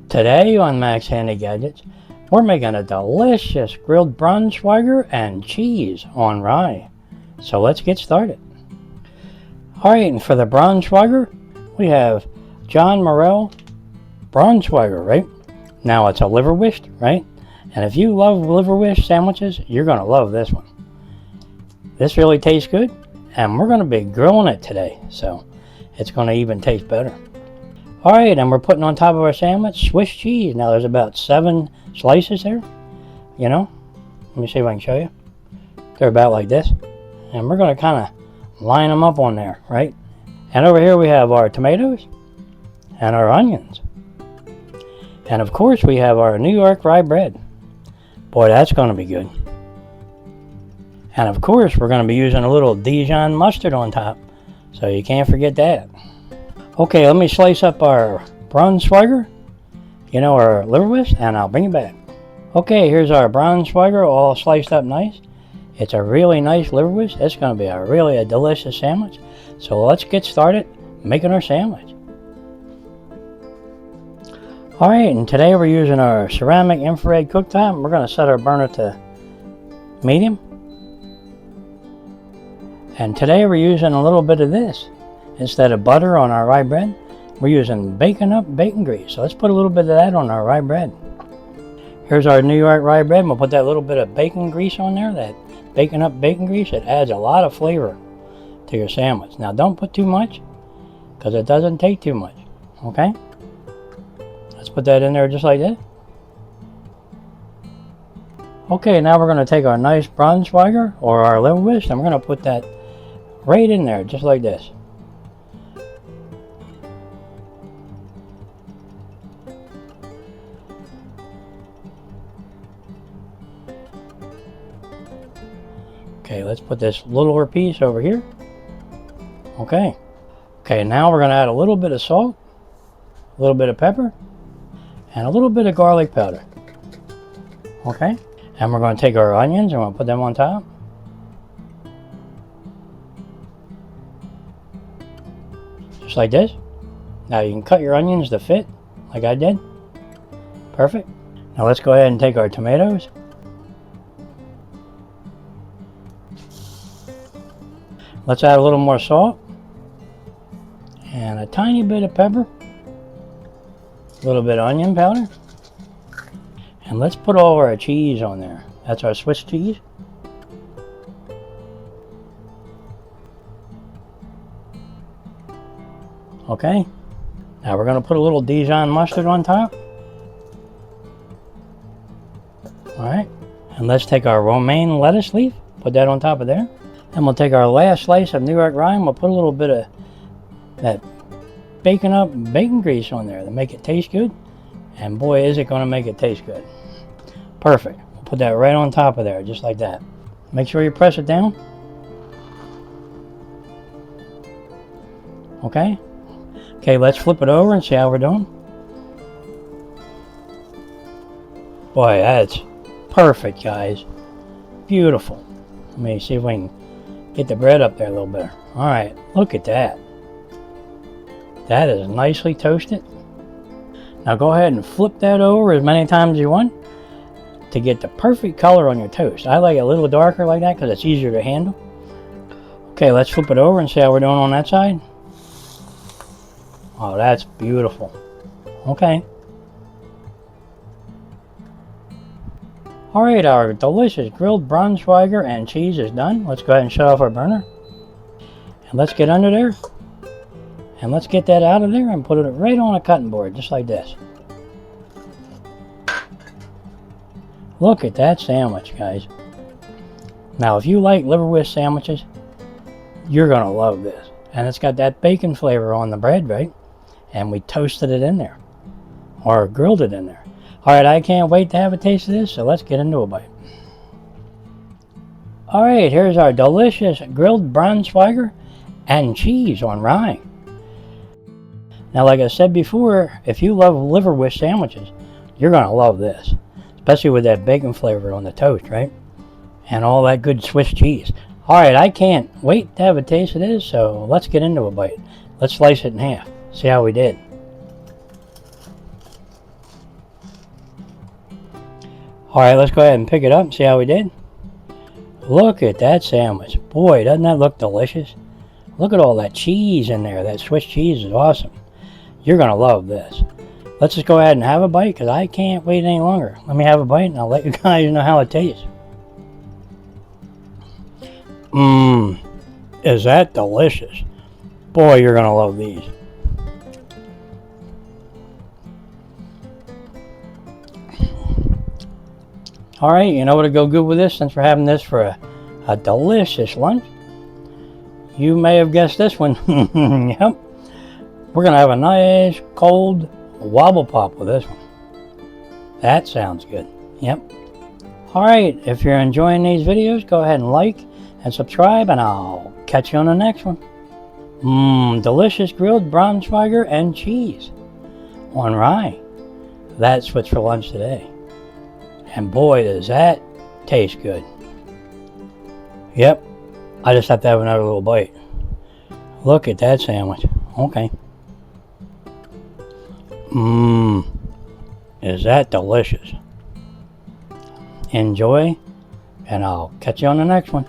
Today on Max Handy Gadgets, we're making a delicious grilled Braunschweiger and cheese on rye. So let's get started. Alright, and for the Braunschweiger, we have John Morrell Braunschweiger, right? Now it's a liverwurst, right? And if you love liverwurst sandwiches, you're going to love this one. This really tastes good, and we're going to be grilling it today, so it's going to even taste better. Alright, and we're putting on top of our sandwich Swiss cheese. Now there's about 7 slices there, you know. Let me see if I can show you. They're about like this. And we're going to kind of line them up on there, right? And over here we have our tomatoes and our onions. And of course we have our New York rye bread. Boy, that's going to be good. And of course we're going to be using a little Dijon mustard on top. So you can't forget that. Okay, let me slice up our Braunschweiger, you know, our liverwurst, and I'll bring it back. Okay, here's our Braunschweiger all sliced up nice. It's a really nice liverwurst. It's going to be a delicious sandwich. So let's get started making our sandwich. Alright, and today we're using our ceramic infrared cooktop. We're going to set our burner to medium. And today we're using a little bit of this. Instead of butter on our rye bread, we're using BaconUp bacon grease. So let's put a little bit of that on our rye bread. Here's our New York rye bread. We'll put that little bit of bacon grease on there, that BaconUp bacon grease. It adds a lot of flavor to your sandwich. Now don't put too much, because it doesn't take too much. Okay? Let's put that in there just like that. Okay, now we're going to take our nice Braunschweiger, or our liverwurst, and we're going to put that right in there, just like this. Okay, let's put this littler piece over here. Okay, now we're going to add a little bit of salt, a little bit of pepper, and a little bit of garlic powder. Okay, and we're going to take our onions and we'll put them on top. Just like this. Now you can cut your onions to fit, like I did. Perfect. Now let's go ahead and take our tomatoes. Let's add a little more salt and a tiny bit of pepper, a little bit of onion powder, and let's put all our cheese on there. That's our Swiss cheese. Okay, now we're going to put a little Dijon mustard on top. Alright, and let's take our romaine lettuce leaf, put that on top of there. And we'll take our last slice of New York rye and we'll put a little bit of that BaconUp bacon grease on there to make it taste good. And boy, is it going to make it taste good. Perfect. We'll put that right on top of there, just like that. Make sure you press it down. Okay. Okay, let's flip it over and see how we're doing. Boy, that's perfect, guys. Beautiful. Let me see if we can get the bread up there a little better. Alright, look at that. That is nicely toasted. Now go ahead and flip that over as many times as you want to get the perfect color on your toast. I like it a little darker like that because it's easier to handle. Okay, let's flip it over and see how we're doing on that side. Oh, that's beautiful. Okay. Alright, our delicious grilled Braunschweiger and cheese is done. Let's go ahead and shut off our burner. And let's get under there. And let's get that out of there and put it right on a cutting board, just like this. Look at that sandwich, guys. Now, if you like liverwurst sandwiches, you're going to love this. And it's got that bacon flavor on the bread, right? And we toasted it in there. Or grilled it in there. Alright, I can't wait to have a taste of this, so let's get into a bite. Alright, here's our delicious grilled Braunschweiger and cheese on rye. Now, like I said before, if you love liverwurst sandwiches, you're going to love this. Especially with that bacon flavor on the toast, right? And all that good Swiss cheese. Alright, I can't wait to have a taste of this, so let's get into a bite. Let's slice it in half. See how we did. Alright, let's go ahead and pick it up and see how we did. Look at that sandwich. Boy, doesn't that look delicious? Look at all that cheese in there. That Swiss cheese is awesome. You're going to love this. Let's just go ahead and have a bite because I can't wait any longer. Let me have a bite and I'll let you guys know how it tastes. Mmm. Is that delicious? Boy, you're going to love these. Alright, you know what'll go good with this since we're having this for a delicious lunch? You may have guessed this one. Yep. We're going to have a nice cold wobble pop with this one. That sounds good. Yep. Alright, if you're enjoying these videos, go ahead and like and subscribe, and I'll catch you on the next one. Mmm, delicious grilled Braunschweiger and cheese on rye. That's what's for lunch today. And boy, does that taste good. Yep, I just have to have another little bite. Look at that sandwich. Okay. Mmm, is that delicious? Enjoy, and I'll catch you on the next one.